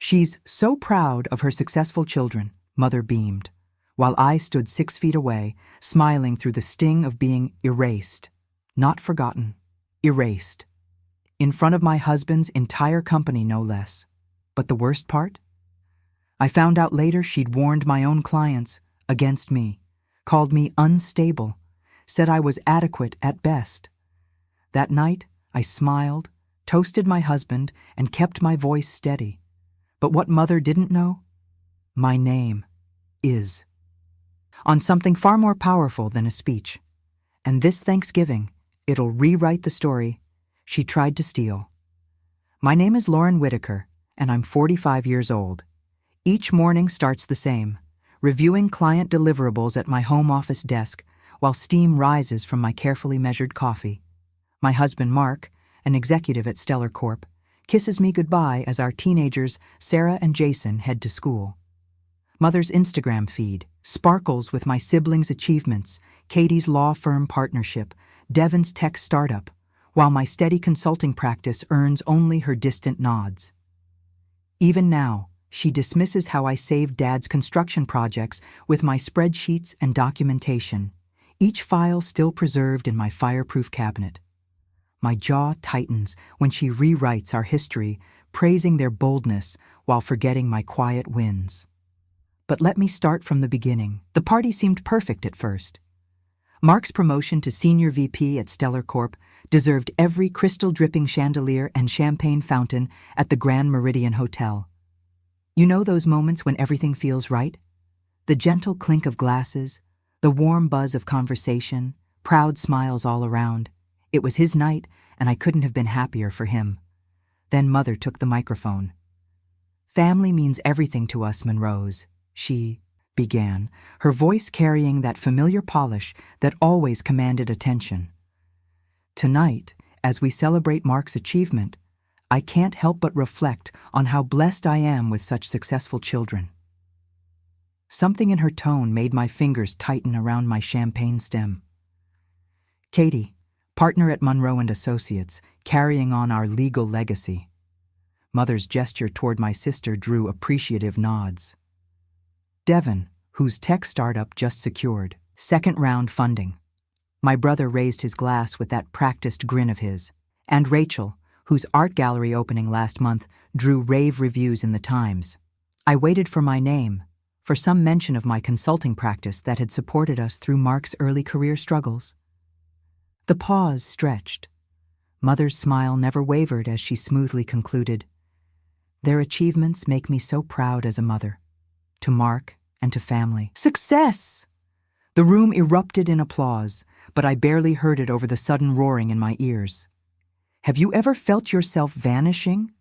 She's so proud of her successful children, Mother beamed, while I stood 6 feet away, smiling through the sting of being erased. Not forgotten. Erased. In front of my husband's entire company, no less. But the worst part? I found out later she'd warned my own clients against me, called me unstable, said I was adequate at best. That night, I smiled, toasted my husband, and kept my voice steady. But what Mother didn't know? My name is. On something far more powerful than a speech. And this Thanksgiving, it'll rewrite the story she tried to steal. My name is Lauren Whitaker, and I'm 45 years old. Each morning starts the same, reviewing client deliverables at my home office desk while steam rises from my carefully measured coffee. My husband, Mark, an executive at Stellar Corp, kisses me goodbye as our teenagers, Sarah and Jason, head to school. Mother's Instagram feed sparkles with my siblings' achievements, Katie's law firm partnership, Devon's tech startup, while my steady consulting practice earns only her distant nods. Even now, she dismisses how I saved Dad's construction projects with my spreadsheets and documentation, each file still preserved in my fireproof cabinet. My jaw tightens when she rewrites our history, praising their boldness while forgetting my quiet wins. But let me start from the beginning. The party seemed perfect at first. Mark's promotion to Senior VP at Stellar Corp deserved every crystal-dripping chandelier and champagne fountain at the Grand Meridian Hotel. You know those moments when everything feels right? The gentle clink of glasses, the warm buzz of conversation, proud smiles all around. It was his night, and I couldn't have been happier for him. Then Mother took the microphone. "Family means everything to us, Monroes," she began, her voice carrying that familiar polish that always commanded attention. "Tonight, as we celebrate Mark's achievement, I can't help but reflect on how blessed I am with such successful children." Something in her tone made my fingers tighten around my champagne stem. Katie, partner at Monroe & Associates, carrying on our legal legacy. Mother's gesture toward my sister drew appreciative nods. Devon, whose tech startup just secured second-round funding. My brother raised his glass with that practiced grin of his. And Rachel, whose art gallery opening last month drew rave reviews in the Times. I waited for my name, for some mention of my consulting practice that had supported us through Mark's early career struggles. The pause stretched. Mother's smile never wavered as she smoothly concluded, "Their achievements make me so proud as a mother. To Mark and to family." Success! The room erupted in applause, but I barely heard it over the sudden roaring in my ears. Have you ever felt yourself vanishing?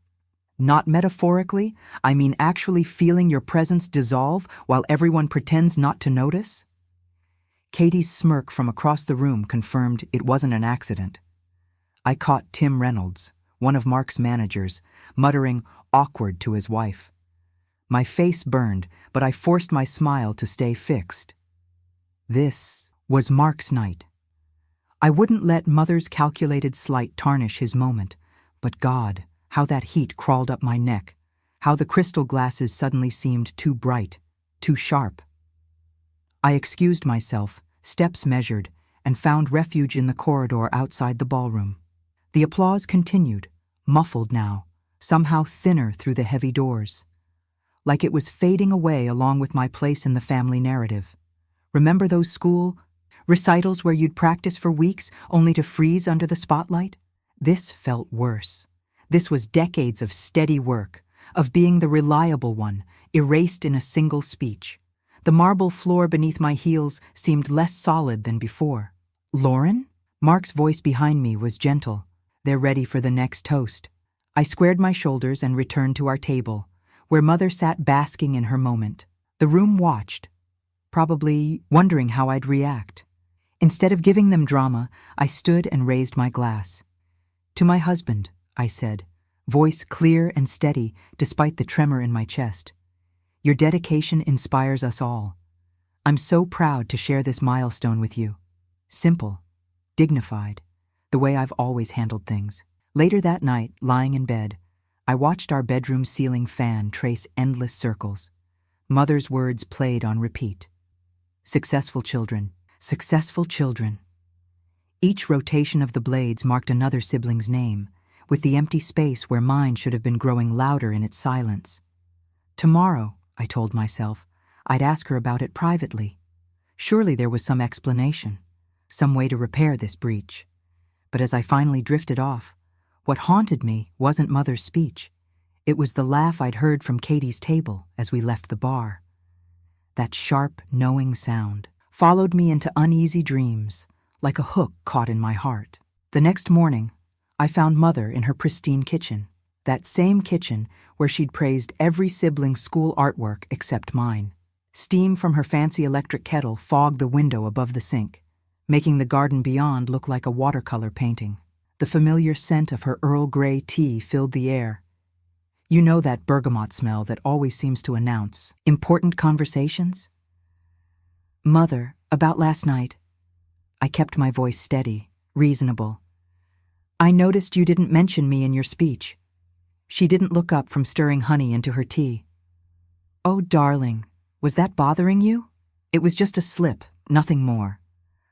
Not metaphorically, I mean actually feeling your presence dissolve while everyone pretends not to notice? Katie's smirk from across the room confirmed it wasn't an accident. I caught Tim Reynolds, one of Mark's managers, muttering awkward to his wife. My face burned, but I forced my smile to stay fixed. This was Mark's night. I wouldn't let Mother's calculated slight tarnish his moment, but God, how that heat crawled up my neck, how the crystal glasses suddenly seemed too bright, too sharp. I excused myself, steps measured, and found refuge in the corridor outside the ballroom. The applause continued, muffled now, somehow thinner through the heavy doors. Like it was fading away along with my place in the family narrative. Remember those school recitals where you'd practice for weeks only to freeze under the spotlight? This felt worse. This was decades of steady work, of being the reliable one, erased in a single speech. The marble floor beneath my heels seemed less solid than before. "Lauren?" Mark's voice behind me was gentle. "They're ready for the next toast." I squared my shoulders and returned to our table, where Mother sat basking in her moment. The room watched, probably wondering how I'd react. Instead of giving them drama, I stood and raised my glass. "To my husband," I said, voice clear and steady despite the tremor in my chest. "Your dedication inspires us all. I'm so proud to share this milestone with you. Simple, dignified, the way I've always handled things." Later that night, lying in bed, I watched our bedroom ceiling fan trace endless circles. Mother's words played on repeat. Successful children, successful children. Each rotation of the blades marked another sibling's name, with the empty space where mine should have been growing louder in its silence. Tomorrow, I told myself, I'd ask her about it privately. Surely there was some explanation, some way to repair this breach. But as I finally drifted off, what haunted me wasn't Mother's speech. It was the laugh I'd heard from Katie's table as we left the bar. That sharp, knowing sound followed me into uneasy dreams, like a hook caught in my heart. The next morning, I found Mother in her pristine kitchen, that same kitchen where she'd praised every sibling's school artwork except mine. Steam from her fancy electric kettle fogged the window above the sink, making the garden beyond look like a watercolor painting. The familiar scent of her Earl Grey tea filled the air. You know that bergamot smell that always seems to announce important conversations? Mother, about last night. I kept my voice steady, reasonable. I noticed you didn't mention me in your speech. She didn't look up from stirring honey into her tea. Oh, darling, was that bothering you? It was just a slip, nothing more.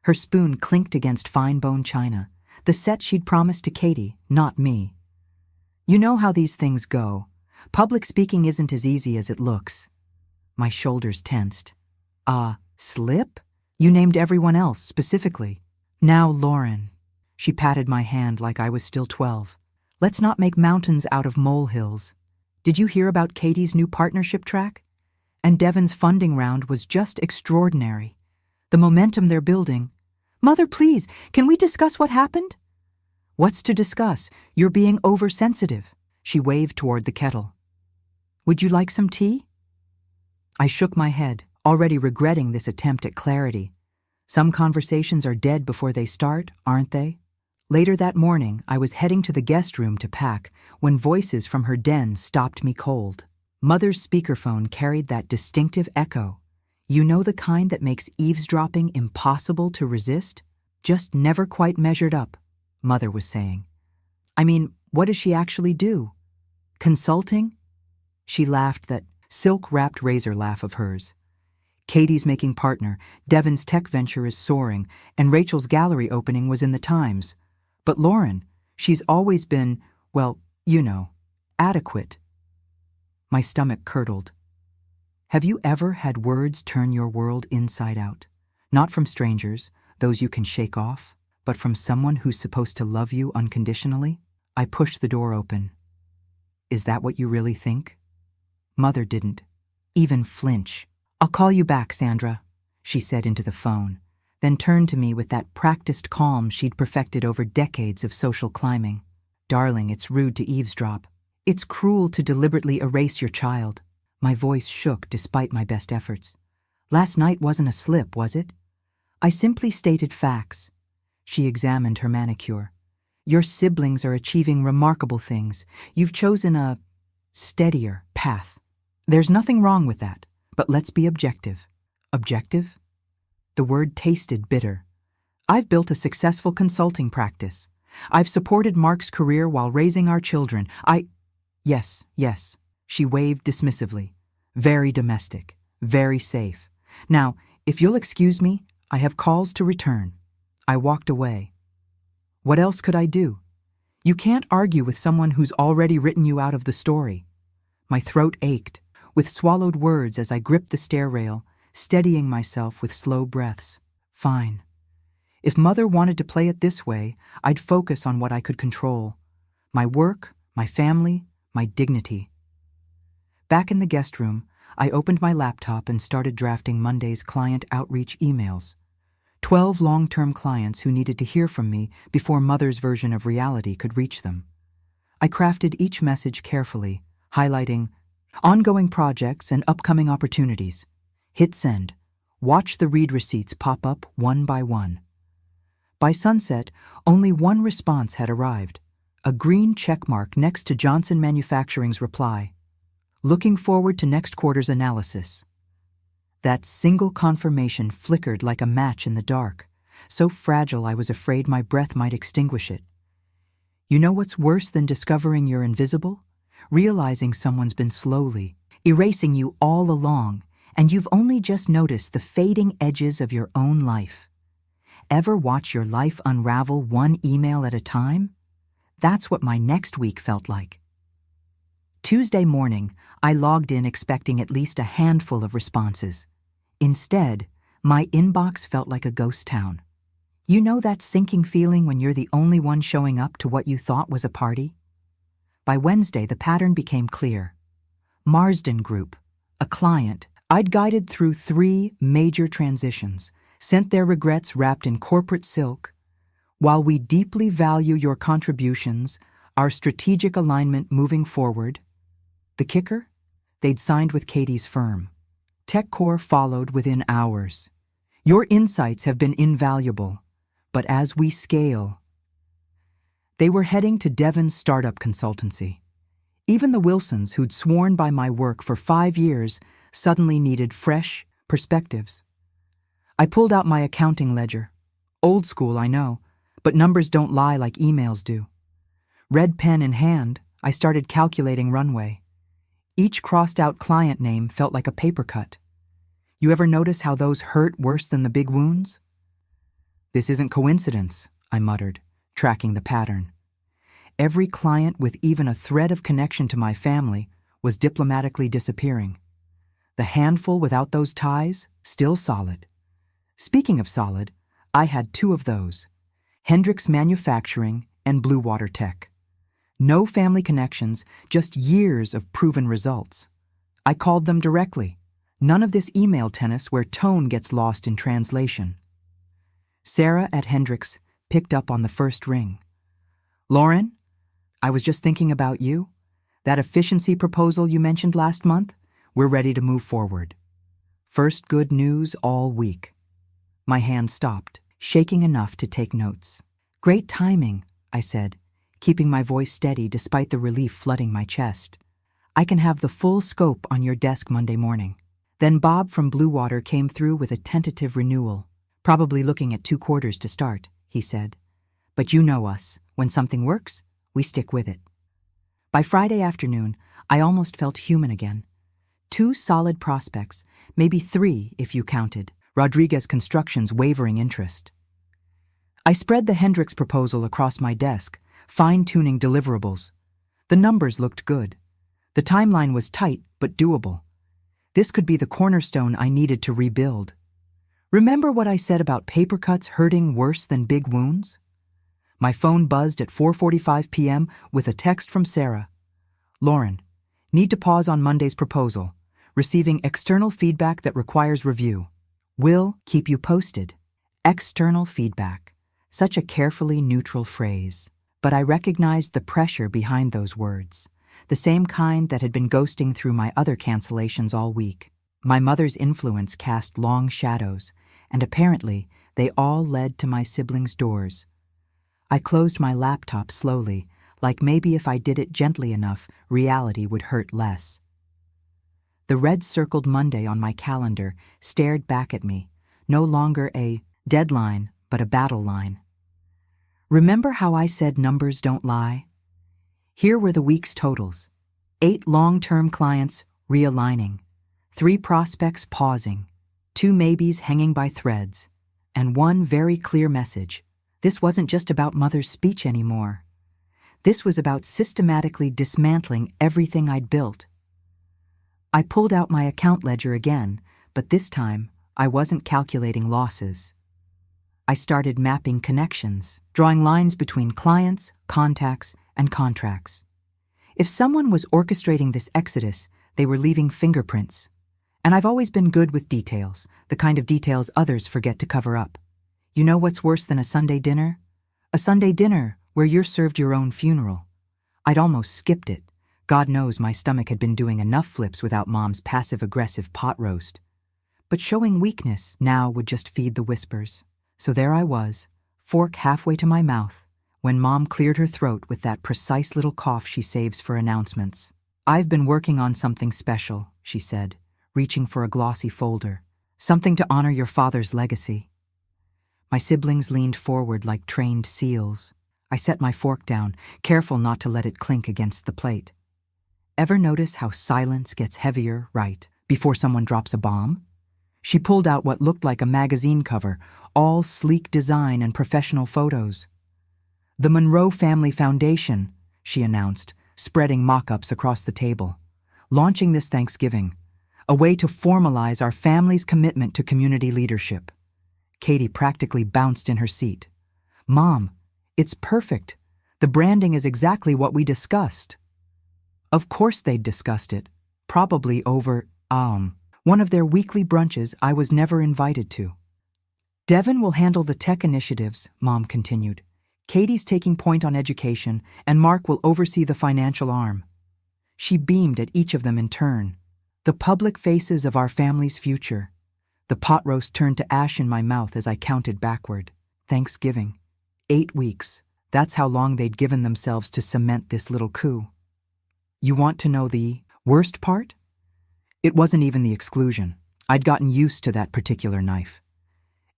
Her spoon clinked against fine bone china, the set she'd promised to Katie, not me. You know how these things go. Public speaking isn't as easy as it looks. My shoulders tensed. Slip? You named everyone else specifically. Now, Lauren. She patted my hand like I was still 12. Let's not make mountains out of molehills. Did you hear about Katie's new partnership track? And Devon's funding round was just extraordinary. The momentum they're building. Mother, please, can we discuss what happened? What's to discuss? You're being oversensitive. She waved toward the kettle. Would you like some tea? I shook my head, already regretting this attempt at clarity. Some conversations are dead before they start, aren't they? Later that morning, I was heading to the guest room to pack when voices from her den stopped me cold. Mother's speakerphone carried that distinctive echo. You know, the kind that makes eavesdropping impossible to resist? Just never quite measured up, Mother was saying. I mean, what does she actually do? Consulting? She laughed, that silk-wrapped razor laugh of hers. Katie's making partner, Devon's tech venture is soaring, and Rachel's gallery opening was in the Times. But Lauren, she's always been, well, you know, adequate. My stomach curdled. Have you ever had words turn your world inside out? Not from strangers, those you can shake off, but from someone who's supposed to love you unconditionally? I pushed the door open. Is that what you really think? Mother didn't even flinch. I'll call you back, Sandra, she said into the phone, then turned to me with that practiced calm she'd perfected over decades of social climbing. Darling, it's rude to eavesdrop. It's cruel to deliberately erase your child. My voice shook despite my best efforts. Last night wasn't a slip, was it? I simply stated facts. She examined her manicure. Your siblings are achieving remarkable things. You've chosen a steadier path. There's nothing wrong with that, but let's be objective. Objective? The word tasted bitter. I've built a successful consulting practice. I've supported Mark's career while raising our children. Yes. She waved dismissively. Very domestic, very safe. Now, if you'll excuse me, I have calls to return. I walked away. What else could I do? You can't argue with someone who's already written you out of the story. My throat ached, with swallowed words as I gripped the stair rail, steadying myself with slow breaths. Fine. If Mother wanted to play it this way, I'd focus on what I could control. My work, my family, my dignity. Back in the guest room, I opened my laptop and started drafting Monday's client outreach emails. 12 long-term clients who needed to hear from me before Mother's version of reality could reach them. I crafted each message carefully, highlighting ongoing projects and upcoming opportunities. Hit send. Watch the read receipts pop up one by one. By sunset, only one response had arrived, a green checkmark next to Johnson Manufacturing's reply. Looking forward to next quarter's analysis. That single confirmation flickered like a match in the dark, so fragile I was afraid my breath might extinguish it. You know what's worse than discovering you're invisible? realizing someone's been slowly erasing you all along, and you've only just noticed the fading edges of your own life. Ever watch your life unravel one email at a time? That's what my next week felt like. Tuesday morning, I logged in expecting at least a handful of responses. Instead, my inbox felt like a ghost town. You know that sinking feeling when you're the only one showing up to what you thought was a party? By Wednesday, the pattern became clear. Marsden Group, a client I'd guided through 3 major transitions, sent their regrets wrapped in corporate silk. While we deeply value your contributions, our strategic alignment moving forward. The kicker? They'd signed with Katie's firm. TechCore followed within hours. Your insights have been invaluable, but as we scale. They were heading to Devon's startup consultancy. Even the Wilsons, who'd sworn by my work for 5 years, suddenly needed fresh perspectives. I pulled out my accounting ledger. Old school, I know, but numbers don't lie like emails do. Red pen in hand, I started calculating runway. Each crossed-out client name felt like a paper cut. You ever notice how those hurt worse than the big wounds? This isn't coincidence, I muttered, tracking the pattern. Every client with even a thread of connection to my family was diplomatically disappearing. The handful without those ties, still solid. Speaking of solid, I had 2 of those, Hendricks Manufacturing and Blue Water Tech. No family connections, just years of proven results. I called them directly. None of this email tennis where tone gets lost in translation. Sarah at Hendricks picked up on the first ring. Lauren, I was just thinking about you. That efficiency proposal you mentioned last month, we're ready to move forward. First good news all week. My hand stopped, shaking enough to take notes. Great timing, I said, keeping my voice steady despite the relief flooding my chest. I can have the full scope on your desk Monday morning. Then Bob from Blue Water came through with a tentative renewal, probably looking at 2 quarters to start, he said. But you know us. When something works, we stick with it. By Friday afternoon, I almost felt human again. 2 solid prospects, maybe 3 if you counted, Rodriguez Construction's wavering interest. I spread the Hendricks proposal across my desk, fine-tuning deliverables. The numbers looked good. The timeline was tight but doable. This could be the cornerstone I needed to rebuild. Remember what I said about paper cuts hurting worse than big wounds? My phone buzzed at 4:45 p.m. with a text from Sarah. Lauren, need to pause on Monday's proposal. Receiving external feedback that requires review. Will keep you posted. External feedback. Such a carefully neutral phrase. But I recognized the pressure behind those words. The same kind that had been ghosting through my other cancellations all week. My mother's influence cast long shadows, and apparently they all led to my siblings' doors. I closed my laptop slowly, like maybe if I did it gently enough, reality would hurt less. The red-circled Monday on my calendar stared back at me, no longer a deadline, but a battle line. Remember how I said numbers don't lie? Here were the week's totals. 8 long-term clients realigning, 3 prospects pausing, 2 maybes hanging by threads, and 1 very clear message. This wasn't just about Mother's speech anymore. This was about systematically dismantling everything I'd built. I pulled out my account ledger again, but this time I wasn't calculating losses. I started mapping connections, drawing lines between clients, contacts, and contracts. If someone was orchestrating this exodus, they were leaving fingerprints. And I've always been good with details, the kind of details others forget to cover up. You know what's worse than a Sunday dinner? A Sunday dinner where you're served your own funeral. I'd almost skipped it. God knows my stomach had been doing enough flips without Mom's passive-aggressive pot roast. But showing weakness now would just feed the whispers. So there I was, fork halfway to my mouth, when Mom cleared her throat with that precise little cough she saves for announcements. I've been working on something special, she said, reaching for a glossy folder. Something to honor your father's legacy. My siblings leaned forward like trained seals. I set my fork down, careful not to let it clink against the plate. Ever notice how silence gets heavier right before someone drops a bomb? She pulled out what looked like a magazine cover, all sleek design and professional photos. "The Monroe Family Foundation," she announced, spreading mock-ups across the table. "Launching this Thanksgiving. A way to formalize our family's commitment to community leadership." Katie practically bounced in her seat. "Mom, it's perfect. The branding is exactly what we discussed." Of course they'd discussed it, probably over, one of their weekly brunches I was never invited to. "Devin will handle the tech initiatives," Mom continued. "Katie's taking point on education, and Mark will oversee the financial arm." She beamed at each of them in turn. The public faces of our family's future. The pot roast turned to ash in my mouth as I counted backward. Thanksgiving. 8 weeks. That's how long they'd given themselves to cement this little coup. You want to know the worst part? It wasn't even the exclusion. I'd gotten used to that particular knife.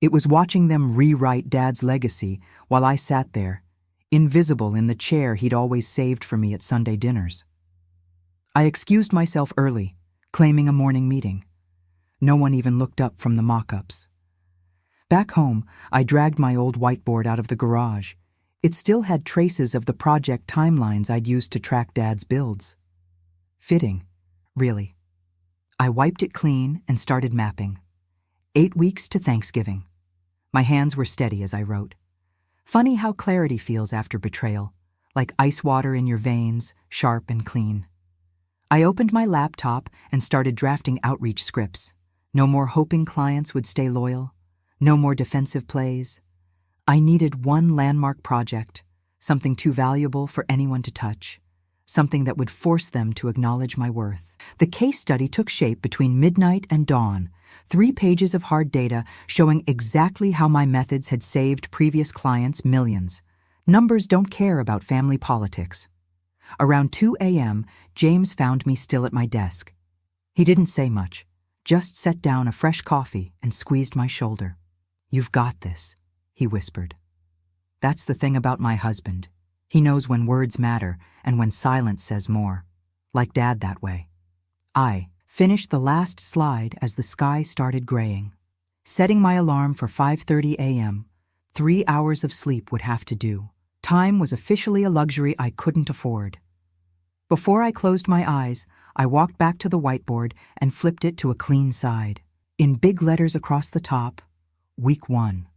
It was watching them rewrite Dad's legacy while I sat there, invisible in the chair he'd always saved for me at Sunday dinners. I excused myself early, claiming a morning meeting. No one even looked up from the mock-ups. Back home, I dragged my old whiteboard out of the garage. It still had traces of the project timelines I'd used to track Dad's builds. Fitting, really. I wiped it clean and started mapping. 8 weeks to Thanksgiving. My hands were steady as I wrote. Funny how clarity feels after betrayal, like ice water in your veins, sharp and clean. I opened my laptop and started drafting outreach scripts. No more hoping clients would stay loyal. No more defensive plays. I needed one landmark project, something too valuable for anyone to touch, something that would force them to acknowledge my worth. The case study took shape between midnight and dawn, 3 pages of hard data showing exactly how my methods had saved previous clients millions. Numbers don't care about family politics. Around 2 a.m., James found me still at my desk. He didn't say much, just set down a fresh coffee and squeezed my shoulder. "You've got this," he whispered. "That's the thing about my husband. He knows when words matter and when silence says more. Like Dad that way." I finished the last slide as the sky started graying. Setting my alarm for 5:30 a.m., 3 hours of sleep would have to do. Time was officially a luxury I couldn't afford. Before I closed my eyes, I walked back to the whiteboard and flipped it to a clean side. In big letters across the top, Week 1,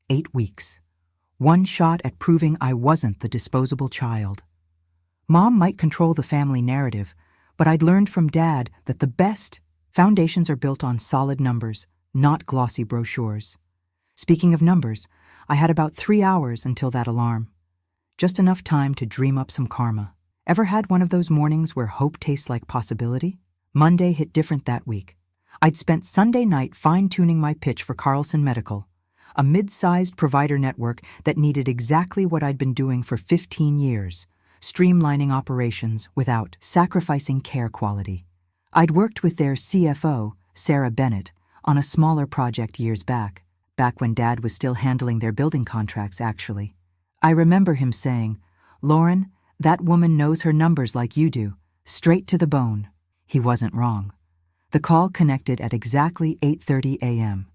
8 weeks. One shot at proving I wasn't the disposable child. Mom might control the family narrative, but I'd learned from Dad that the best foundations are built on solid numbers, not glossy brochures. Speaking of numbers, I had about 3 hours until that alarm. Just enough time to dream up some karma. Ever had one of those mornings where hope tastes like possibility? Monday hit different that week. I'd spent Sunday night fine-tuning my pitch for Carlson Medical, a mid-sized provider network that needed exactly what I'd been doing for 15 years, streamlining operations without sacrificing care quality. I'd worked with their CFO, Sarah Bennett, on a smaller project years back when Dad was still handling their building contracts, actually. I remember him saying, "Lauren, that woman knows her numbers like you do, straight to the bone." He wasn't wrong. The call connected at exactly 8:30 a.m.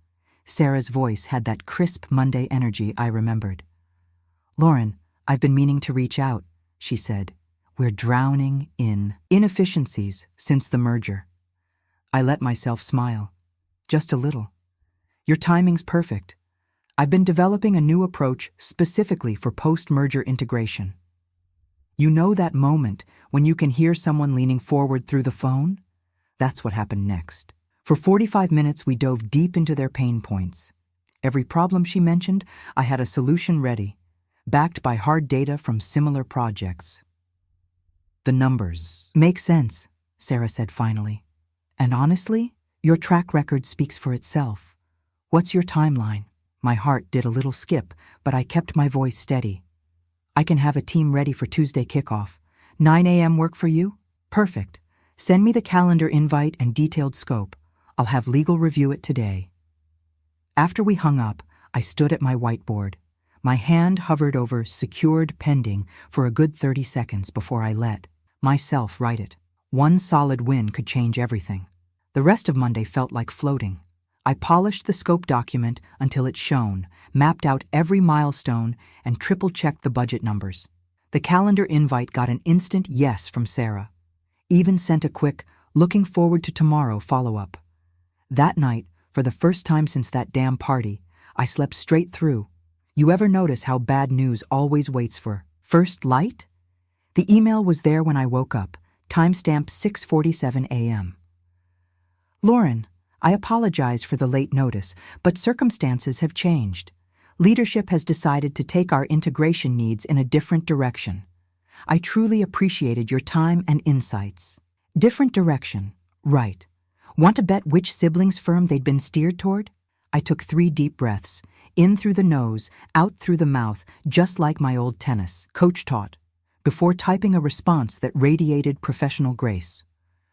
Sarah's voice had that crisp Monday energy I remembered. "Lauren, I've been meaning to reach out," she said. "We're drowning in inefficiencies since the merger." I let myself smile. Just a little. "Your timing's perfect. I've been developing a new approach specifically for post-merger integration." You know that moment when you can hear someone leaning forward through the phone? That's what happened next. For 45 minutes, we dove deep into their pain points. Every problem she mentioned, I had a solution ready, backed by hard data from similar projects. "The numbers make sense," Sarah said finally. "And honestly, your track record speaks for itself. What's your timeline?" My heart did a little skip, but I kept my voice steady. "I can have a team ready for Tuesday kickoff. 9 a.m. work for you? Perfect. Send me the calendar invite and detailed scope. I'll have legal review it today." After we hung up, I stood at my whiteboard. My hand hovered over secured pending for a good 30 seconds before I let myself write it. One solid win could change everything. The rest of Monday felt like floating. I polished the scope document until it shone, mapped out every milestone, and triple-checked the budget numbers. The calendar invite got an instant yes from Sarah. Even sent a quick, looking forward to tomorrow follow-up. That night, for the first time since that damn party, I slept straight through. You ever notice how bad news always waits for first light? The email was there when I woke up, timestamp 6:47 a.m. Lauren, I apologize for the late notice, but circumstances have changed. Leadership has decided to take our integration needs in a different direction. I truly appreciated your time and insights. Different direction, right. Want to bet which siblings' firm they'd been steered toward? I took 3 deep breaths, in through the nose, out through the mouth, just like my old tennis coach taught, before typing a response that radiated professional grace.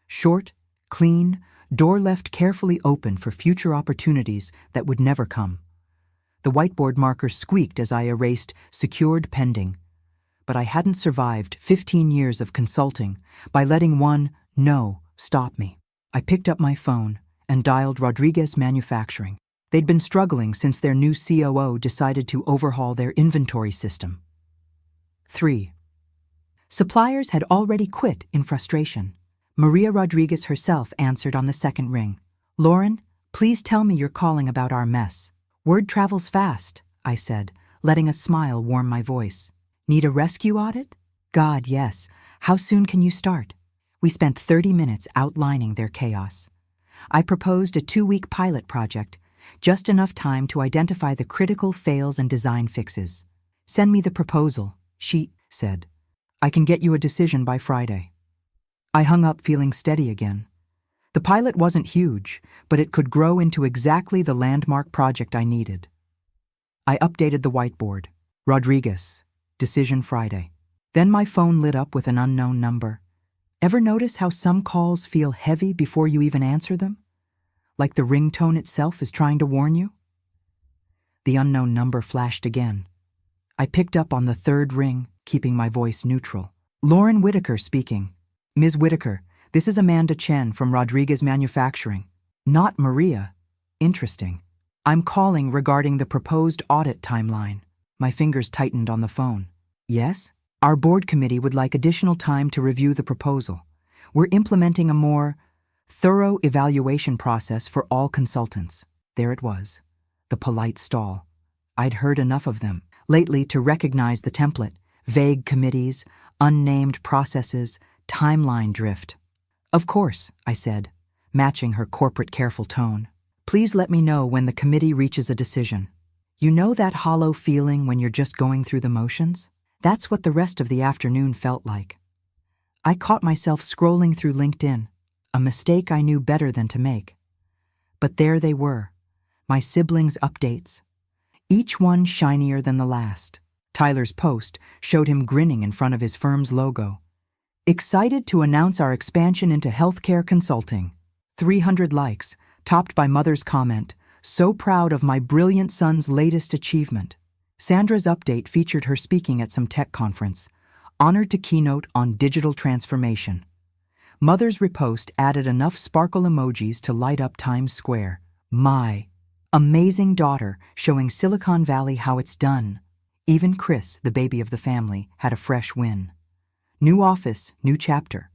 Short, clean, door left carefully open for future opportunities that would never come. The whiteboard marker squeaked as I erased secured pending. But I hadn't survived 15 years of consulting by letting one no stop me. I picked up my phone and dialed Rodriguez Manufacturing. They'd been struggling since their new COO decided to overhaul their inventory system. 3. Suppliers had already quit in frustration. Maria Rodriguez herself answered on the second ring. Lauren, please tell me you're calling about our mess. Word travels fast, I said, letting a smile warm my voice. Need a rescue audit? God, yes. How soon can you start? We spent 30 minutes outlining their chaos. I proposed a 2-week pilot project, just enough time to identify the critical fails and design fixes. Send me the proposal, she said. I can get you a decision by Friday. I hung up feeling steady again. The pilot wasn't huge, but it could grow into exactly the landmark project I needed. I updated the whiteboard. Rodriguez, decision Friday. Then my phone lit up with an unknown number. Ever notice how some calls feel heavy before you even answer them? Like the ringtone itself is trying to warn you? The unknown number flashed again. I picked up on the 3rd ring, keeping my voice neutral. Lauren Whitaker speaking. Ms. Whitaker, this is Amanda Chen from Rodriguez Manufacturing. Not Maria. Interesting. I'm calling regarding the proposed audit timeline. My fingers tightened on the phone. Yes? Our board committee would like additional time to review the proposal. We're implementing a more thorough evaluation process for all consultants. There it was. The polite stall. I'd heard enough of them lately to recognize the template. Vague committees, unnamed processes, timeline drift. Of course, I said, matching her corporate careful tone. Please let me know when the committee reaches a decision. You know that hollow feeling when you're just going through the motions? That's what the rest of the afternoon felt like. I caught myself scrolling through LinkedIn, a mistake I knew better than to make. But there they were, my siblings' updates, each one shinier than the last. Tyler's post showed him grinning in front of his firm's logo. Excited to announce our expansion into healthcare consulting. 300 likes, topped by Mother's comment, so proud of my brilliant son's latest achievement. Sandra's update featured her speaking at some tech conference, honored to keynote on digital transformation. Mother's repost added enough sparkle emojis to light up Times Square. My amazing daughter, showing Silicon Valley how it's done. Even Chris, the baby of the family, had a fresh win. New office, new chapter.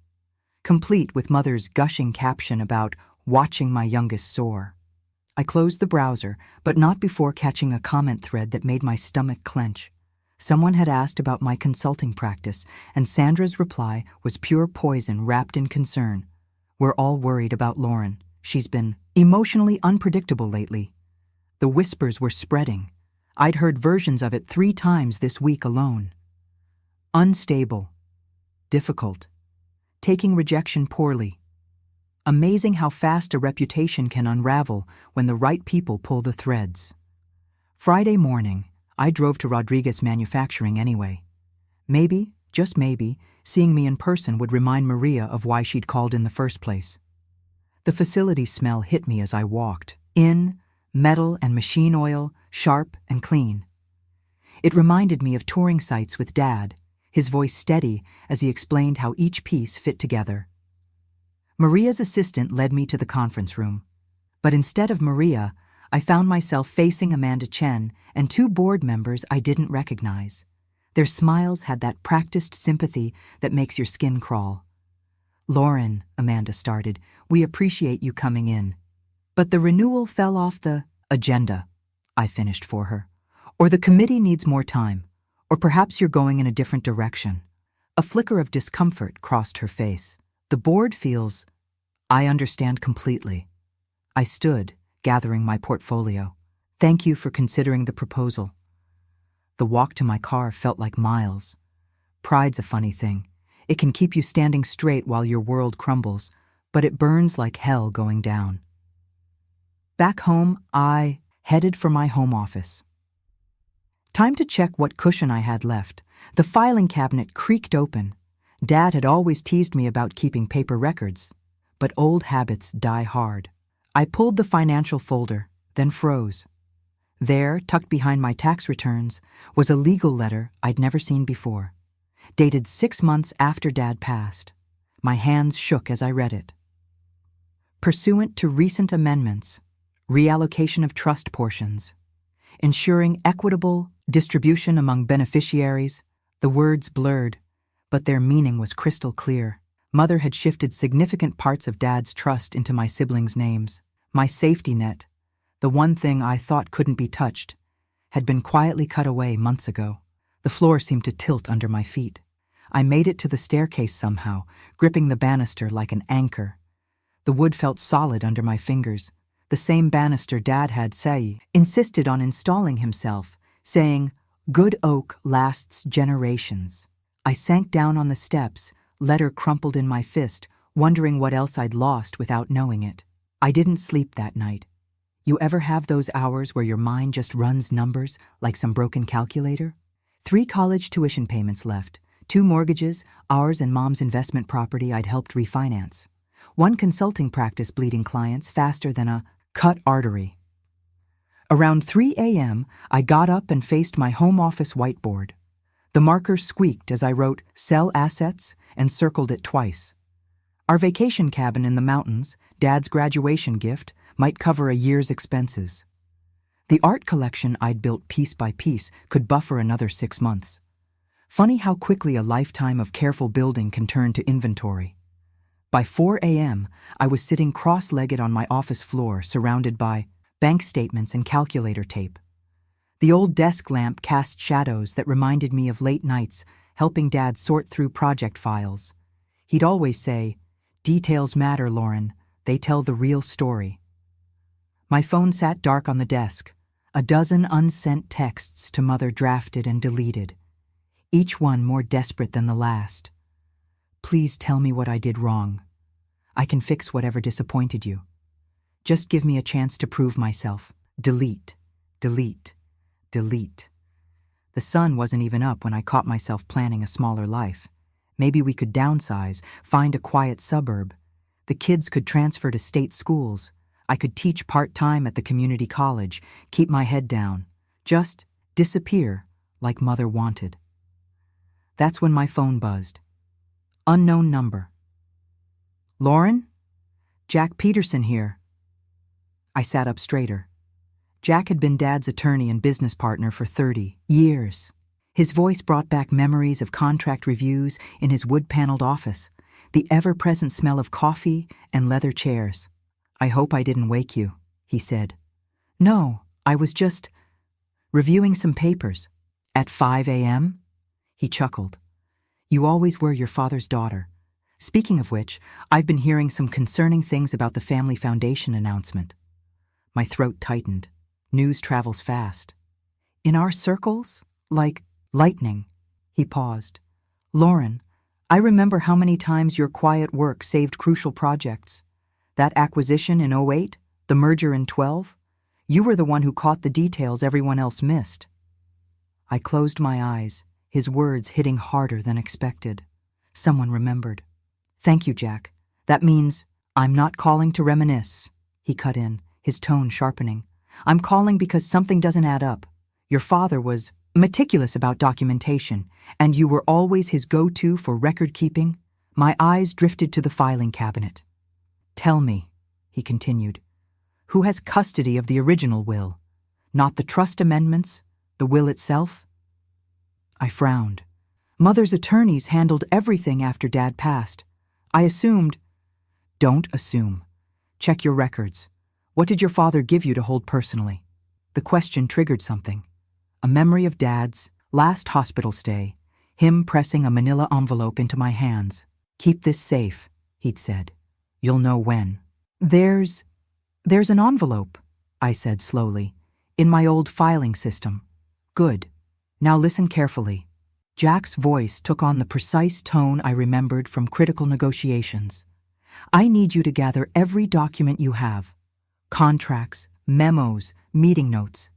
Complete with Mother's gushing caption about watching my youngest soar. I closed the browser, but not before catching a comment thread that made my stomach clench. Someone had asked about my consulting practice, and Sandra's reply was pure poison wrapped in concern. We're all worried about Lauren. She's been emotionally unpredictable lately. The whispers were spreading. I'd heard versions of it 3 times this week alone. Unstable. Difficult. Taking rejection poorly. Amazing how fast a reputation can unravel when the right people pull the threads. Friday morning, I drove to Rodriguez Manufacturing anyway. Maybe, just maybe, seeing me in person would remind Maria of why she'd called in the first place. The facility smell hit me as I walked. In, metal and machine oil, sharp and clean. It reminded me of touring sites with Dad, his voice steady as he explained how each piece fit together. Maria's assistant led me to the conference room. But instead of Maria, I found myself facing Amanda Chen and two board members I didn't recognize. Their smiles had that practiced sympathy that makes your skin crawl. "Lauren," Amanda started, "we appreciate you coming in." "But the renewal fell off the agenda," I finished for her. "Or the committee needs more time. Or perhaps you're going in a different direction." A flicker of discomfort crossed her face. "The board feels—" "I understand completely." I stood, gathering my portfolio. "Thank you for considering the proposal." The walk to my car felt like miles. Pride's a funny thing. It can keep you standing straight while your world crumbles, but it burns like hell going down. Back home, I headed for my home office. Time to check what cushion I had left. The filing cabinet creaked open. Dad had always teased me about keeping paper records, but old habits die hard. I pulled the financial folder, then froze. There, tucked behind my tax returns, was a legal letter I'd never seen before, dated 6 months after Dad passed. My hands shook as I read it. Pursuant to recent amendments, reallocation of trust portions, ensuring equitable distribution among beneficiaries, the words blurred, but their meaning was crystal clear. Mother had shifted significant parts of Dad's trust into my siblings' names. My safety net, the one thing I thought couldn't be touched, had been quietly cut away months ago. The floor seemed to tilt under my feet. I made it to the staircase somehow, gripping the banister like an anchor. The wood felt solid under my fingers. The same banister Dad had, insisted on installing himself, saying, "Good oak lasts generations." I sank down on the steps, letter crumpled in my fist, wondering what else I'd lost without knowing it. I didn't sleep that night. You ever have those hours where your mind just runs numbers like some broken calculator? 3 college tuition payments left, 2 mortgages, ours and Mom's investment property I'd helped refinance. 1 consulting practice bleeding clients faster than a cut artery. Around 3 a.m., I got up and faced my home office whiteboard. The marker squeaked as I wrote "sell assets" and circled it twice. Our vacation cabin in the mountains, Dad's graduation gift, might cover a year's expenses. The art collection I'd built piece by piece could buffer another 6 months. Funny how quickly a lifetime of careful building can turn to inventory. By 4 a.m., I was sitting cross-legged on my office floor, surrounded by bank statements and calculator tape. The old desk lamp cast shadows that reminded me of late nights helping Dad sort through project files. He'd always say, "Details matter, Lauren. They tell the real story." My phone sat dark on the desk. A dozen unsent texts to Mother drafted and deleted, each one more desperate than the last. "Please tell me what I did wrong. I can fix whatever disappointed you. Just give me a chance to prove myself." Delete, delete, delete. The sun wasn't even up when I caught myself planning a smaller life. Maybe we could downsize, find a quiet suburb. The kids could transfer to state schools. I could teach part-time at the community college, keep my head down, just disappear like Mother wanted. That's when my phone buzzed. Unknown number. "Lauren? Jack Peterson here." I sat up straighter. Jack had been Dad's attorney and business partner for 30 years. His voice brought back memories of contract reviews in his wood-paneled office, the ever-present smell of coffee and leather chairs. "I hope I didn't wake you," he said. "No, I was just reviewing some papers." "At 5 a.m.? He chuckled. "You always were your father's daughter. Speaking of which, I've been hearing some concerning things about the Family Foundation announcement." My throat tightened. News travels fast. "In our circles? Like lightning." He paused. "Lauren, I remember how many times your quiet work saved crucial projects. That acquisition in 2008, the merger in 2012, you were the one who caught the details everyone else missed." I closed my eyes, his words hitting harder than expected. Someone remembered. "Thank you, Jack. That means I'm not calling to reminisce," he cut in, his tone sharpening. "I'm calling because something doesn't add up. Your father was meticulous about documentation, and you were always his go-to for record-keeping." My eyes drifted to the filing cabinet. Tell me, he continued, who has custody of the original will? Not the trust amendments, the will itself? I frowned. Mother's attorneys handled everything after Dad passed. I assumed. Don't assume. Check your records. What did your father give you to hold personally? The question triggered something. A memory of Dad's last hospital stay, him pressing a manila envelope into my hands. Keep this safe, he'd said. You'll know when. There's an envelope, I said slowly, in my old filing system. Good. Now listen carefully. Jack's voice took on the precise tone I remembered from critical negotiations. I need you to gather every document you have. Contracts, memos, meeting notes.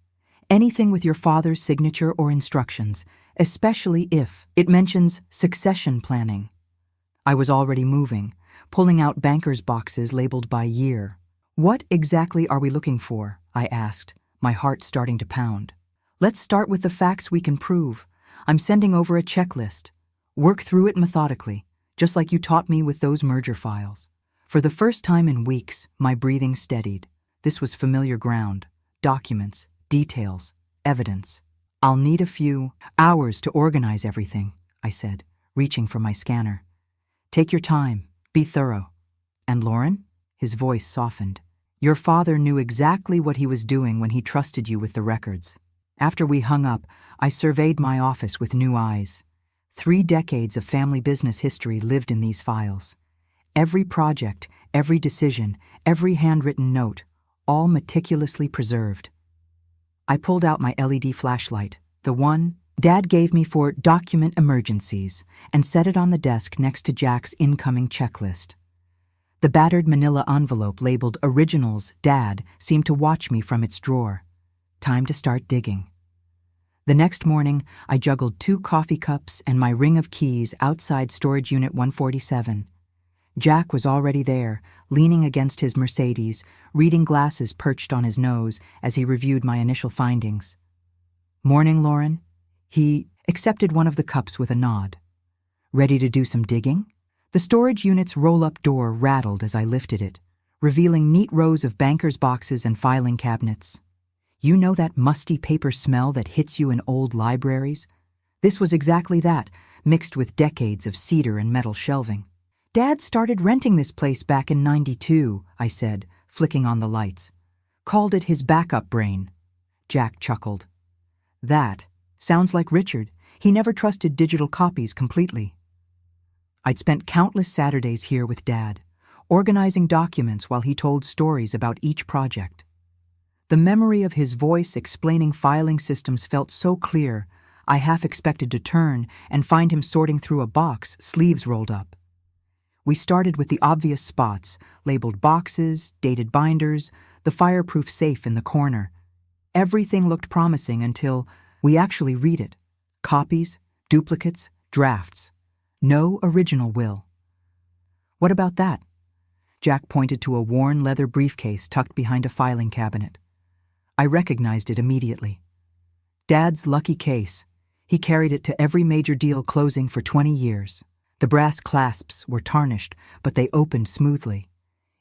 Anything with your father's signature or instructions, especially if it mentions succession planning. I was already moving, pulling out banker's boxes labeled by year. What exactly are we looking for? I asked, my heart starting to pound. Let's start with the facts we can prove. I'm sending over a checklist. Work through it methodically, just like you taught me with those merger files. For the first time in weeks, my breathing steadied. This was familiar ground. Documents, details, evidence. I'll need a few hours to organize everything, I said, reaching for my scanner. Take your time. Be thorough. And Lauren? His voice softened. Your father knew exactly what he was doing when he trusted you with the records. After we hung up, I surveyed my office with new eyes. 3 decades of family business history lived in these files. Every project, every decision, every handwritten note, all meticulously preserved. I pulled out my LED flashlight, the one Dad gave me for document emergencies, and set it on the desk next to Jack's incoming checklist. The battered manila envelope labeled Originals Dad seemed to watch me from its drawer. Time to start digging. The next morning, I juggled 2 coffee cups and my ring of keys outside storage unit 147. Jack was already there, leaning against his Mercedes, reading glasses perched on his nose as he reviewed my initial findings. Morning, Lauren. He accepted one of the cups with a nod. Ready to do some digging? The storage unit's roll-up door rattled as I lifted it, revealing neat rows of banker's boxes and filing cabinets. You know that musty paper smell that hits you in old libraries? This was exactly that, mixed with decades of cedar and metal shelving. Dad started renting this place back in '92, I said, flicking on the lights. Called it his backup brain. Jack chuckled. That sounds like Richard. He never trusted digital copies completely. I'd spent countless Saturdays here with Dad, organizing documents while he told stories about each project. The memory of his voice explaining filing systems felt so clear, I half expected to turn and find him sorting through a box, sleeves rolled up. We started with the obvious spots, labeled boxes, dated binders, the fireproof safe in the corner. Everything looked promising until we actually read it. Copies, duplicates, drafts. No original will. What about that? Jack pointed to a worn leather briefcase tucked behind a filing cabinet. I recognized it immediately. Dad's lucky case. He carried it to every major deal closing for 20 years. The brass clasps were tarnished, but they opened smoothly.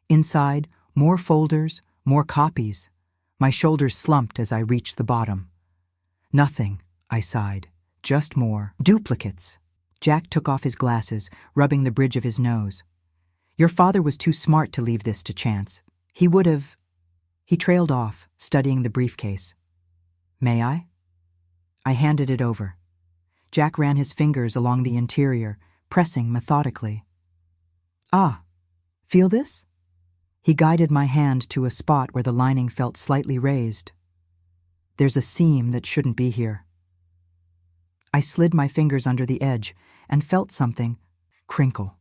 Inside, more folders, more copies. My shoulders slumped as I reached the bottom. Nothing, I sighed. Just more duplicates. Jack took off his glasses, rubbing the bridge of his nose. Your father was too smart to leave this to chance. He would have... He trailed off, studying the briefcase. May I? I handed it over. Jack ran his fingers along the interior, pressing methodically. Ah, feel this? He guided my hand to a spot where the lining felt slightly raised. There's a seam that shouldn't be here. I slid my fingers under the edge and felt something crinkle.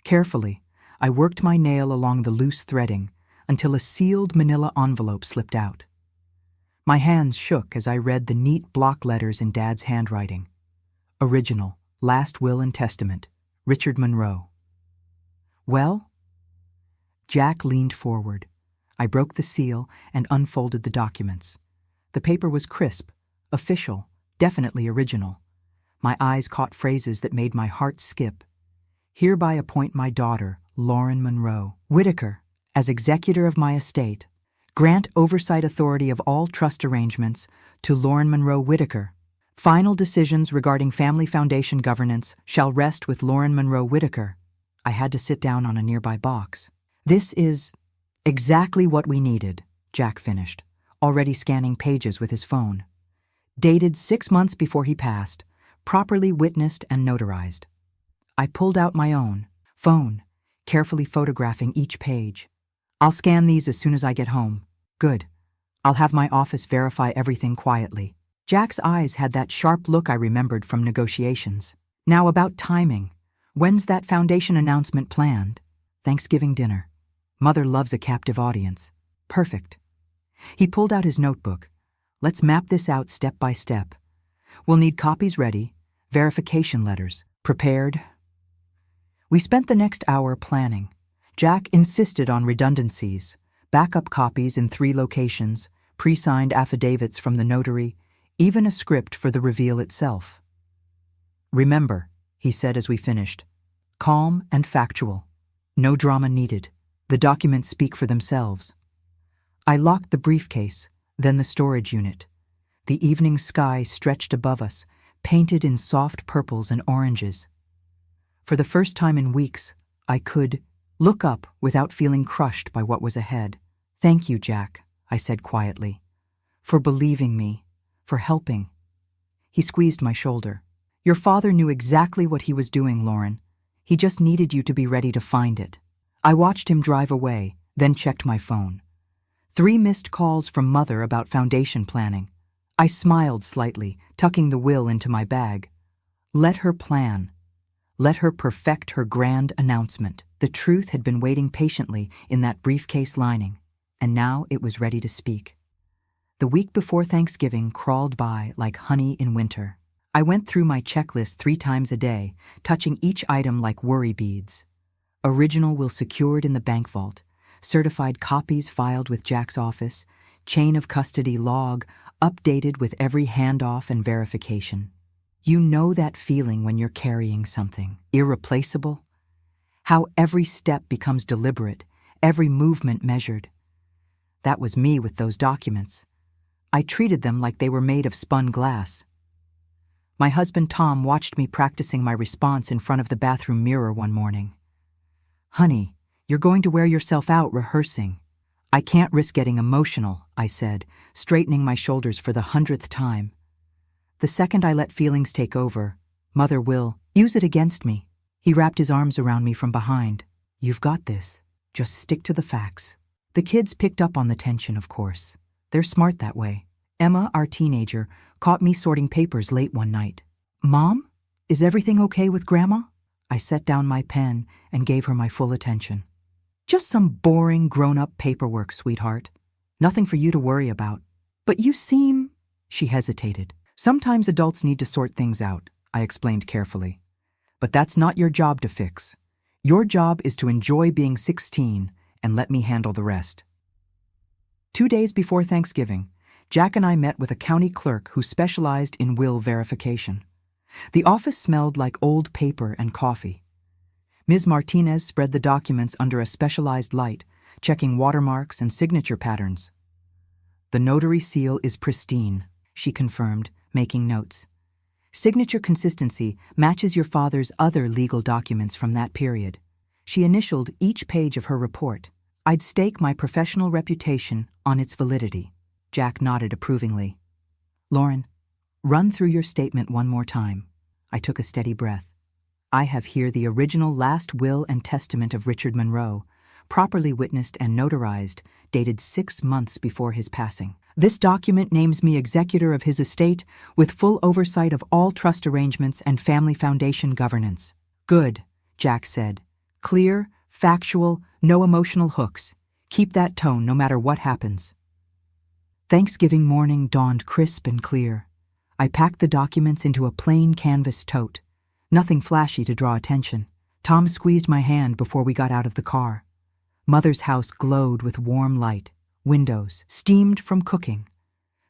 Carefully, I worked my nail along the loose threading until a sealed manila envelope slipped out. My hands shook as I read the neat block letters in Dad's handwriting. Original, Last Will and Testament, Richard Monroe. Well? Jack leaned forward. I broke the seal and unfolded the documents. The paper was crisp, official, definitely original. My eyes caught phrases that made my heart skip. Hereby appoint my daughter, Lauren Monroe. Whitaker, as executor of my estate, grant oversight authority of all trust arrangements to Lauren Monroe Whitaker. Final decisions regarding family foundation governance shall rest with Lauren Monroe Whitaker. I had to sit down on a nearby box. This is exactly what we needed, Jack finished, already scanning pages with his phone. Dated 6 months before he passed, properly witnessed and notarized. I pulled out my own phone, carefully photographing each page. I'll scan these as soon as I get home. Good. I'll have my office verify everything quietly. Jack's eyes had that sharp look I remembered from negotiations. Now about timing. When's that foundation announcement planned? Thanksgiving dinner. Mother loves a captive audience. Perfect. He pulled out his notebook. Let's map this out step by step. We'll need copies ready, verification letters prepared. We spent the next hour planning. Jack insisted on redundancies, backup copies in 3 locations, pre-signed affidavits from the notary, even a script for the reveal itself. Remember, he said as we finished, calm and factual. No drama needed. The documents speak for themselves. I locked the briefcase, then the storage unit. The evening sky stretched above us, painted in soft purples and oranges. For the first time in weeks, I could look up without feeling crushed by what was ahead. Thank you, Jack, I said quietly, for believing me, for helping. He squeezed my shoulder. Your father knew exactly what he was doing, Lauren. He just needed you to be ready to find it. I watched him drive away, then checked my phone. 3 missed calls from Mother about foundation planning. I smiled slightly, tucking the will into my bag. Let her plan. Let her perfect her grand announcement. The truth had been waiting patiently in that briefcase lining, and now it was ready to speak. The week before Thanksgiving crawled by like honey in winter. I went through my checklist 3 times a day, touching each item like worry beads. Original will secured in the bank vault, certified copies filed with Jack's office, chain of custody log updated with every handoff and verification. You know that feeling when you're carrying something irreplaceable? How every step becomes deliberate, every movement measured. That was me with those documents. I treated them like they were made of spun glass. My husband Tom watched me practicing my response in front of the bathroom mirror one morning. Honey, you're going to wear yourself out rehearsing. I can't risk getting emotional, I said, straightening my shoulders for the 100th time. The second I let feelings take over, Mother will use it against me. He wrapped his arms around me from behind. You've got this. Just stick to the facts. The kids picked up on the tension, of course. They're smart that way. Emma, our teenager, caught me sorting papers late one night. Mom, is everything okay with Grandma? I set down my pen and gave her my full attention. Just some boring, grown-up paperwork, sweetheart. Nothing for you to worry about. But you seem... She hesitated. Sometimes adults need to sort things out, I explained carefully. But that's not your job to fix. Your job is to enjoy being 16 and let me handle the rest. 2 days before Thanksgiving, Jack and I met with a county clerk who specialized in will verification. The office smelled like old paper and coffee. Ms. Martinez spread the documents under a specialized light, checking watermarks and signature patterns. The notary seal is pristine, she confirmed, making notes. Signature consistency matches your father's other legal documents from that period. She initialed each page of her report. I'd stake my professional reputation on its validity. Jack nodded approvingly. Lauren, run through your statement one more time. I took a steady breath. I have here the original last will and testament of Richard Monroe, properly witnessed and notarized, dated 6 months before his passing. This document names me executor of his estate with full oversight of all trust arrangements and family foundation governance. Good, Jack said. Clear, factual, no emotional hooks. Keep that tone no matter what happens. Thanksgiving morning dawned crisp and clear. I packed the documents into a plain canvas tote. Nothing flashy to draw attention. Tom squeezed my hand before we got out of the car. Mother's house glowed with warm light. Windows steamed from cooking.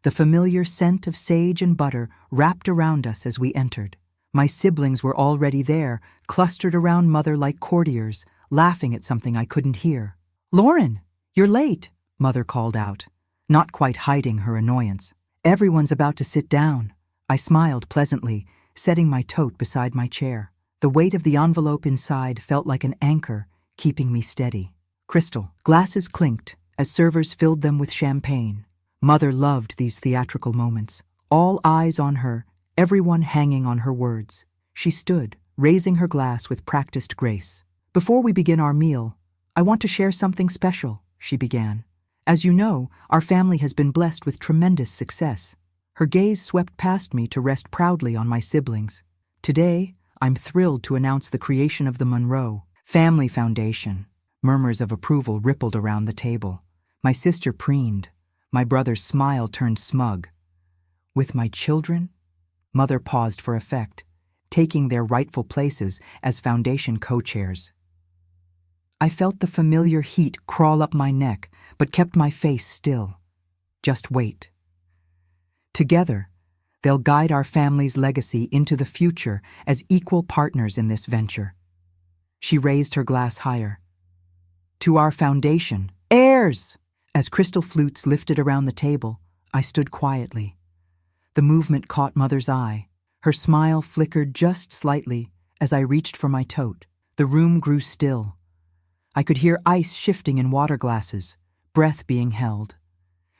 The familiar scent of sage and butter wrapped around us as we entered. My siblings were already there, clustered around Mother like courtiers, laughing at something I couldn't hear. "Lauren, you're late," Mother called out, not quite hiding her annoyance. "Everyone's about to sit down." I smiled pleasantly, setting my tote beside my chair. The weight of the envelope inside felt like an anchor, keeping me steady. Crystal. Glasses clinked as servers filled them with champagne. Mother loved these theatrical moments. All eyes on her, everyone hanging on her words. She stood, raising her glass with practiced grace. "Before we begin our meal, I want to share something special," she began. "As you know, our family has been blessed with tremendous success." Her gaze swept past me to rest proudly on my siblings. "Today, I'm thrilled to announce the creation of the Monroe Family Foundation." Murmurs of approval rippled around the table. My sister preened. My brother's smile turned smug. "With my children?" Mother paused for effect, taking their rightful places as foundation co-chairs. I felt the familiar heat crawl up my neck, but kept my face still. Just wait. Together, they'll guide our family's legacy into the future as equal partners in this venture. She raised her glass higher. "To our foundation, heirs!" As crystal flutes lifted around the table, I stood quietly. The movement caught Mother's eye. Her smile flickered just slightly as I reached for my tote. The room grew still. I could hear ice shifting in water glasses, breath being held.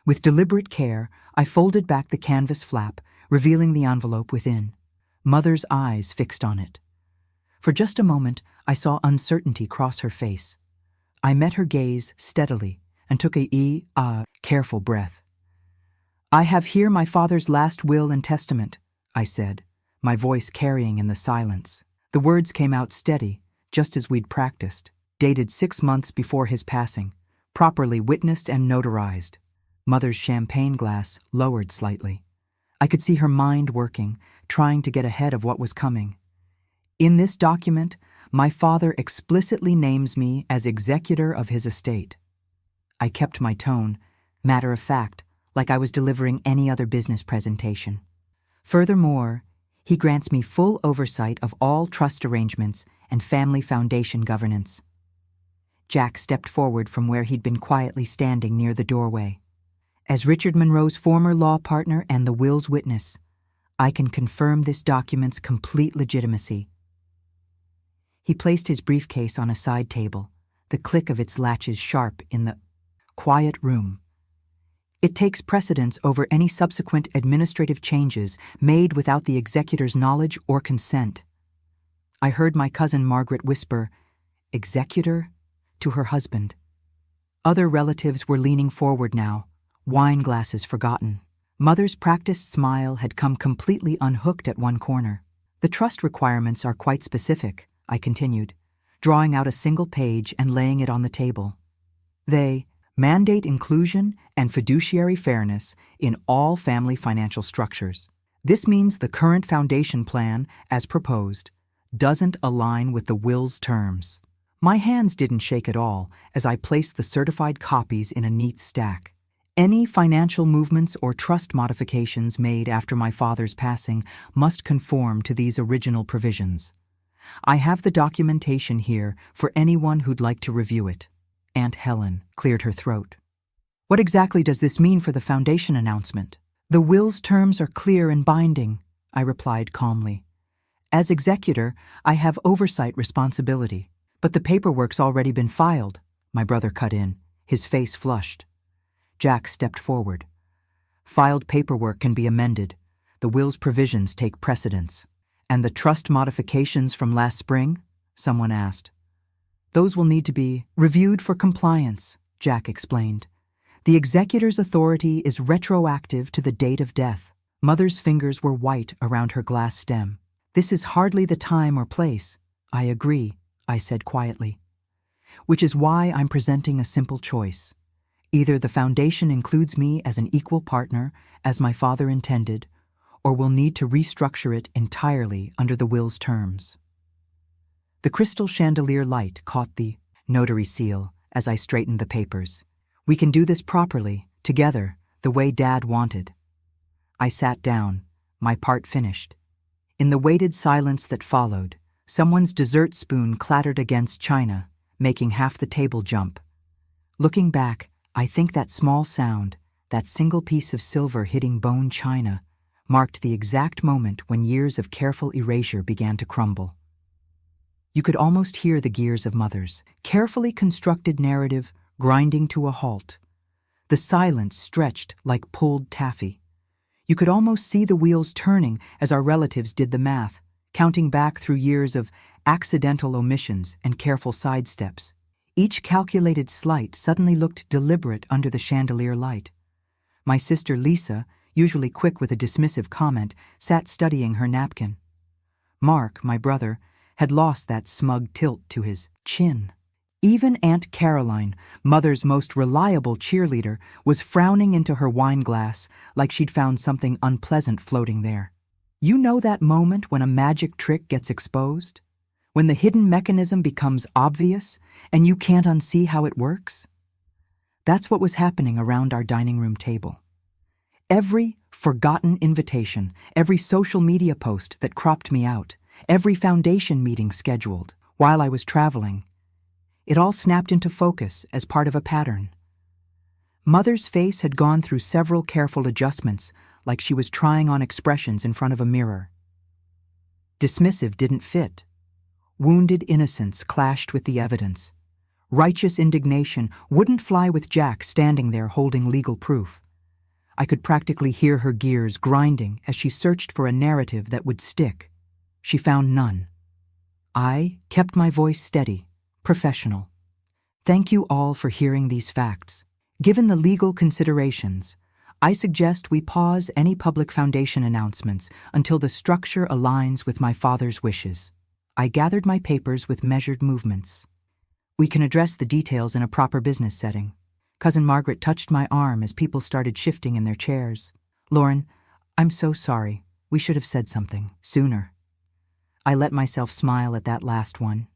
With deliberate care, I folded back the canvas flap, revealing the envelope within. Mother's eyes fixed on it. For just a moment, I saw uncertainty cross her face. I met her gaze steadily and took a careful breath. "I have here my father's last will and testament," I said, my voice carrying in the silence. The words came out steady, just as we'd practiced, dated 6 months before his passing, properly witnessed and notarized. Mother's champagne glass lowered slightly. I could see her mind working, trying to get ahead of what was coming. "In this document, my father explicitly names me as executor of his estate." I kept my tone, matter of fact, like I was delivering any other business presentation. "Furthermore, he grants me full oversight of all trust arrangements and family foundation governance." Jack stepped forward from where he'd been quietly standing near the doorway. "As Richard Monroe's former law partner and the will's witness, I can confirm this document's complete legitimacy." He placed his briefcase on a side table, the click of its latches sharp in the quiet room. "It takes precedence over any subsequent administrative changes made without the executor's knowledge or consent." I heard my cousin Margaret whisper, "Executor?" to her husband. Other relatives were leaning forward now, wine glasses forgotten. Mother's practiced smile had come completely unhooked at one corner. "The trust requirements are quite specific," I continued, drawing out a single page and laying it on the table. "They mandate inclusion and fiduciary fairness in all family financial structures. This means the current foundation plan, as proposed, doesn't align with the will's terms." My hands didn't shake at all as I placed the certified copies in a neat stack. Any financial movements or trust modifications made after my father's passing must conform to these original provisions. I have the documentation here for anyone who'd like to review it. Aunt Helen cleared her throat. "What exactly does this mean for the foundation announcement?" "The will's terms are clear and binding," I replied calmly. "As executor, I have oversight responsibility. But the paperwork's already been filed," my brother cut in, his face flushed. Jack stepped forward. "Filed paperwork can be amended. The will's provisions take precedence." "And the trust modifications from last spring?" someone asked. "Those will need to be reviewed for compliance," Jack explained. "The executor's authority is retroactive to the date of death." Mother's fingers were white around her glass stem. "This is hardly the time or place." "I agree," I said quietly. "Which is why I'm presenting a simple choice. Either the foundation includes me as an equal partner, as my father intended, or we'll need to restructure it entirely under the will's terms." The crystal chandelier light caught the notary seal as I straightened the papers. "We can do this properly, together, the way Dad wanted." I sat down, my part finished. In the weighted silence that followed, someone's dessert spoon clattered against china, making half the table jump. Looking back, I think that small sound, that single piece of silver hitting bone china, marked the exact moment when years of careful erasure began to crumble. You could almost hear the gears of Mother's carefully constructed narrative grinding to a halt. The silence stretched like pulled taffy. You could almost see the wheels turning as our relatives did the math, counting back through years of accidental omissions and careful sidesteps. Each calculated slight suddenly looked deliberate under the chandelier light. My sister Lisa, usually quick with a dismissive comment, sat studying her napkin. Mark, my brother, had lost that smug tilt to his chin. Even Aunt Caroline, Mother's most reliable cheerleader, was frowning into her wine glass like she'd found something unpleasant floating there. You know that moment when a magic trick gets exposed? When the hidden mechanism becomes obvious and you can't unsee how it works? That's what was happening around our dining room table. Every forgotten invitation, every social media post that cropped me out, every foundation meeting scheduled while I was traveling, it all snapped into focus as part of a pattern. Mother's face had gone through several careful adjustments, like she was trying on expressions in front of a mirror. Dismissive didn't fit. Wounded innocence clashed with the evidence. Righteous indignation wouldn't fly with Jack standing there holding legal proof. I could practically hear her gears grinding as she searched for a narrative that would stick. She found none. I kept my voice steady, professional. Thank you all for hearing these facts. Given the legal considerations, I suggest we pause any public foundation announcements until the structure aligns with my father's wishes. I gathered my papers with measured movements. We can address the details in a proper business setting. Cousin Margaret touched my arm as people started shifting in their chairs. Lauren, I'm so sorry. We should have said something sooner. I let myself smile at that last one.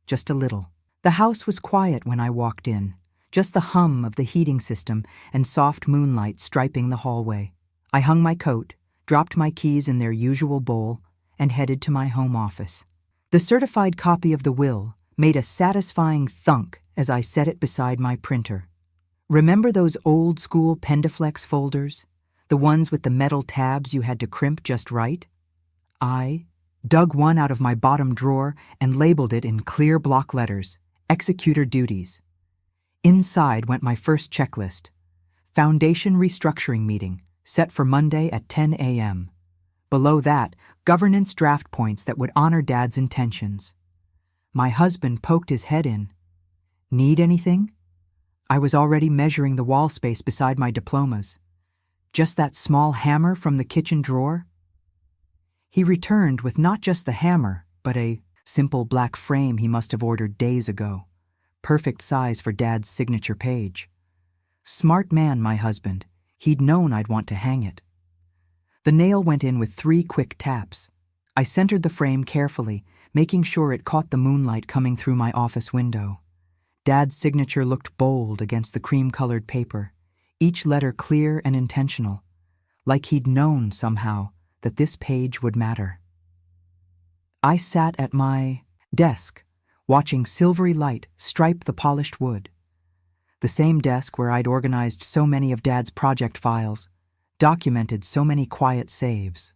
Just a little. The house was quiet when I walked in, just the hum of the heating system and soft moonlight striping the hallway. I hung my coat, dropped my keys in their usual bowl, and headed to my home office. The certified copy of the will made a satisfying thunk as I set it beside my printer. Remember those old-school Pendaflex folders? The ones with the metal tabs you had to crimp just right? I dug one out of my bottom drawer and labeled it in clear block letters, Executor Duties. Inside went my first checklist. Foundation restructuring meeting, set for Monday at 10 a.m. Below that, governance draft points that would honor Dad's intentions. My husband poked his head in. Need anything? I was already measuring the wall space beside my diplomas. Just that small hammer from the kitchen drawer? He returned with not just the hammer, but a simple black frame he must have ordered days ago. Perfect size for Dad's signature page. Smart man, my husband. He'd known I'd want to hang it. The nail went in with 3 quick taps. I centered the frame carefully, making sure it caught the moonlight coming through my office window. Dad's signature looked bold against the cream-colored paper, each letter clear and intentional, like he'd known somehow that this page would matter. I sat at my desk, watching silvery light stripe the polished wood. The same desk where I'd organized so many of Dad's project files, documented so many quiet saves.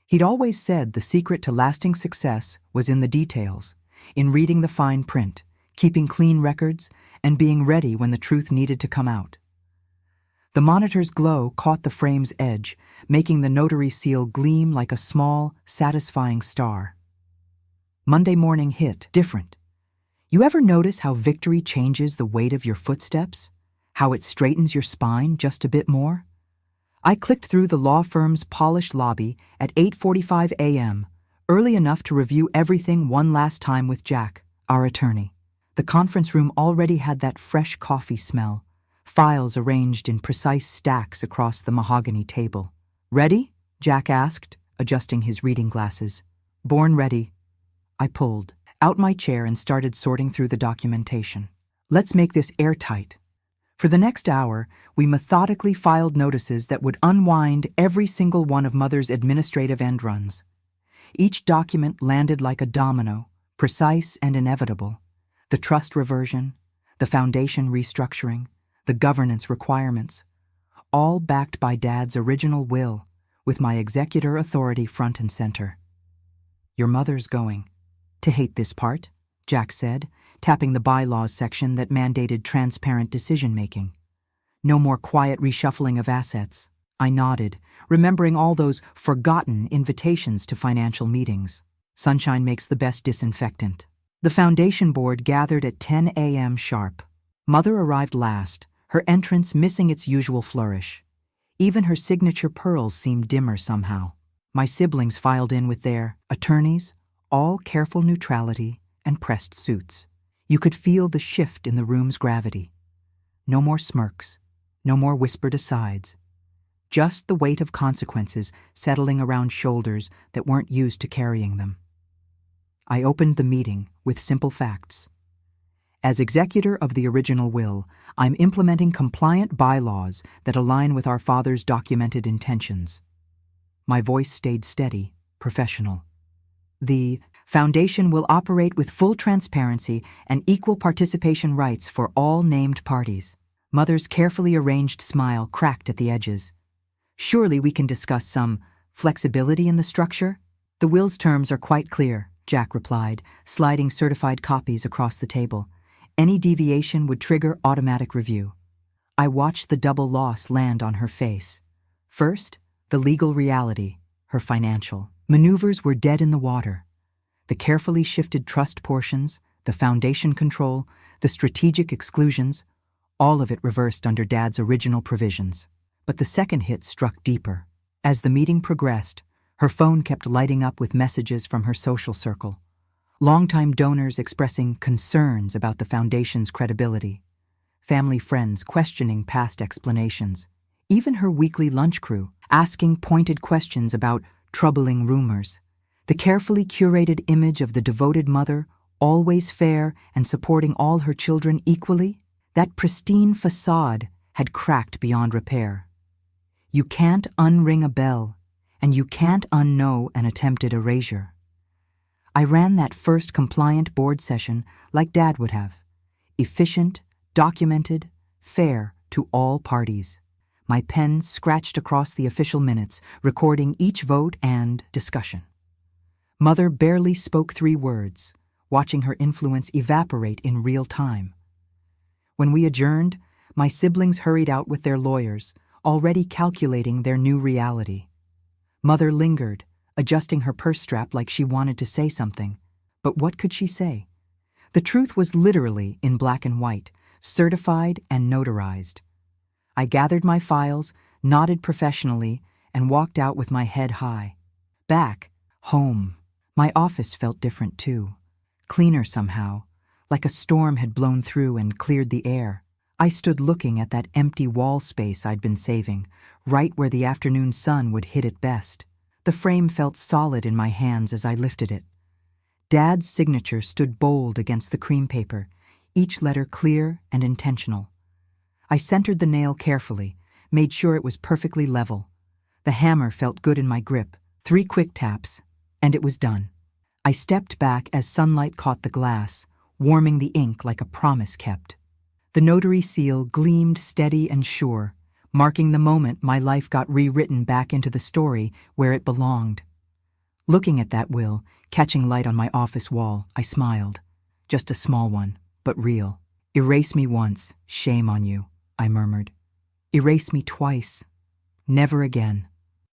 He'd always said the secret to lasting success was in the details, in reading the fine print, keeping clean records, and being ready when the truth needed to come out. The monitor's glow caught the frame's edge, making the notary seal gleam like a small, satisfying star. Monday morning hit different. You ever notice how victory changes the weight of your footsteps? How it straightens your spine just a bit more? I clicked through the law firm's polished lobby at 8:45 a.m., early enough to review everything one last time with Jack, our attorney. The conference room already had that fresh coffee smell, files arranged in precise stacks across the mahogany table. Ready? Jack asked, adjusting his reading glasses. Born ready. I pulled out my chair and started sorting through the documentation. Let's make this airtight. For the next hour, we methodically filed notices that would unwind every single one of Mother's administrative end runs. Each document landed like a domino, precise and inevitable. The trust reversion, the foundation restructuring, the governance requirements, all backed by Dad's original will, with my executor authority front and center. Your mother's going to hate this part, Jack said, tapping the bylaws section that mandated transparent decision-making. No more quiet reshuffling of assets. I nodded, remembering all those forgotten invitations to financial meetings. Sunshine makes the best disinfectant. The foundation board gathered at 10 a.m. sharp. Mother arrived last, her entrance missing its usual flourish. Even her signature pearls seemed dimmer somehow. My siblings filed in with their attorneys, all careful neutrality and pressed suits. You could feel the shift in the room's gravity. No more smirks, no more whispered asides. Just the weight of consequences settling around shoulders that weren't used to carrying them. I opened the meeting with simple facts. As executor of the original will, I'm implementing compliant bylaws that align with our father's documented intentions. My voice stayed steady, professional. The foundation will operate with full transparency and equal participation rights for all named parties. Mother's carefully arranged smile cracked at the edges. Surely we can discuss some flexibility in the structure? The will's terms are quite clear, Jack replied, sliding certified copies across the table. Any deviation would trigger automatic review. I watched the double loss land on her face. First, the legal reality, her financial. Maneuvers were dead in the water. The carefully shifted trust portions, the foundation control, the strategic exclusions, all of it reversed under Dad's original provisions. But the second hit struck deeper. As the meeting progressed, her phone kept lighting up with messages from her social circle. Longtime donors expressing concerns about the foundation's credibility. Family friends questioning past explanations. Even her weekly lunch crew asking pointed questions about troubling rumors. The carefully curated image of the devoted mother, always fair and supporting all her children equally, that pristine facade had cracked beyond repair. You can't unring a bell, and you can't unknow an attempted erasure. I ran that first compliant board session like Dad would have. Efficient, documented, fair to all parties. My pen scratched across the official minutes, recording each vote and discussion. Mother barely spoke 3 words, watching her influence evaporate in real time. When we adjourned, my siblings hurried out with their lawyers, already calculating their new reality. Mother lingered, adjusting her purse strap like she wanted to say something. But what could she say? The truth was literally in black and white, certified and notarized. I gathered my files, nodded professionally, and walked out with my head high. Back, home. My office felt different too. Cleaner somehow, like a storm had blown through and cleared the air. I stood looking at that empty wall space I'd been saving, right where the afternoon sun would hit it best. The frame felt solid in my hands as I lifted it. Dad's signature stood bold against the cream paper, each letter clear and intentional. I centered the nail carefully, made sure it was perfectly level. The hammer felt good in my grip, 3 quick taps, and it was done. I stepped back as sunlight caught the glass, warming the ink like a promise kept. The notary seal gleamed steady and sure, marking the moment my life got rewritten back into the story where it belonged. Looking at that will, catching light on my office wall, I smiled. Just a small one, but real. Erase me once, shame on you, I murmured. Erase me twice. Never again.